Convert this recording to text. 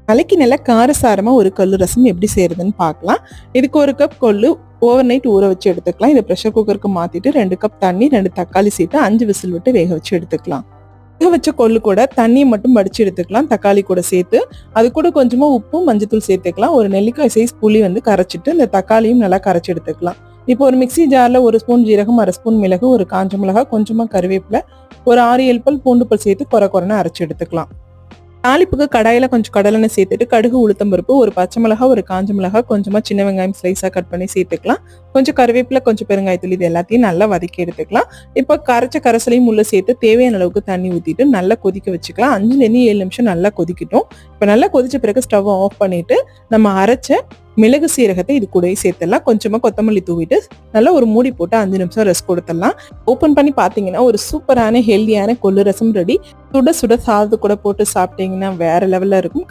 நாளைக்கு நல்லா காரசாரமா ஒரு கொள்ளு ரசம் எப்படி செய்யறதுன்னு பார்க்கலாம். இதுக்கு 1 கப் கொள்ளு ஓவர் நைட் ஊற வச்சு எடுத்துக்கலாம். இதை ப்ரெஷர் குக்கருக்கு மாத்திட்டு 2 கப் தண்ணி 2 தக்காளி சேர்த்து 5 விசில் விட்டு வேக வச்சு எடுத்துக்கலாம். வேக வச்ச கொள்ளு கூட தண்ணியை மட்டும் வடிச்சு எடுத்துக்கலாம். தக்காளி கூட சேர்த்து அது கூட கொஞ்சமா உப்பும் மஞ்சத்தூள் சேர்த்துக்கலாம். ஒரு நெல்லிக்காய் சைஸ் புளி கரைச்சிட்டு இந்த தக்காளியும் நல்லா கரைச்சி எடுத்துக்கலாம். இப்போ ஒரு மிக்சி ஜார்ல 1 ஸ்பூன் ஜீரகம், 1/2 ஸ்பூன் மிளகு, ஒரு காஞ்ச மிளகாய், கொஞ்சமா கருவேப்பிலை, ஒரு 6-7 பல் பூண்டு பல் சேர்த்து கொரன்னு அரைச்சு எடுத்துக்கலாம். தாளிப்புக்கு கடாயில கொஞ்சம் கடலெண்ணெய் சேர்த்துட்டு கடுகு, உளுத்தம் பருப்பு, ஒரு பச்சை மிளகாய், ஒரு காஞ்ச மிளகாய், கொஞ்சமா சின்ன வெங்காயம் ஸ்லைஸா கட் பண்ணி சேர்த்துக்கலாம். கொஞ்சம் கருவேப்பிலை, கொஞ்சம் பெருங்காயத்தூள், இது எல்லாத்தையும் நல்லா வதக்கி எடுத்துக்கலாம். இப்போ கரைச்ச கரைசலையும் உள்ள சேர்த்து தேவையான அளவுக்கு தண்ணி ஊத்திட்டு நல்லா கொதிக்க வச்சுக்கலாம். 5-7 நிமிஷம் நல்லா கொதிக்கட்டும். இப்போ நல்லா கொதிச்ச பிறகு ஸ்டவ் ஆஃப் பண்ணிட்டு நம்ம அரைச்ச மிளகு சீரகத்தை இது கூட சேர்த்துடலாம். கொஞ்சமா கொத்தமல்லி தூவிட்டு நல்லா ஒரு மூடி போட்டு 5 நிமிஷம் ரெஸ்ட் கொடுத்துடலாம். ஓப்பன் பண்ணி பார்த்தீங்கன்னா ஒரு சூப்பரான ஹெல்தியான கொள்ளு ரசம் ரெடி. சுட சுட சாதத்து கூட போட்டு சாப்பிட்டீங்கன்னா வேற லெவல்ல இருக்கும்.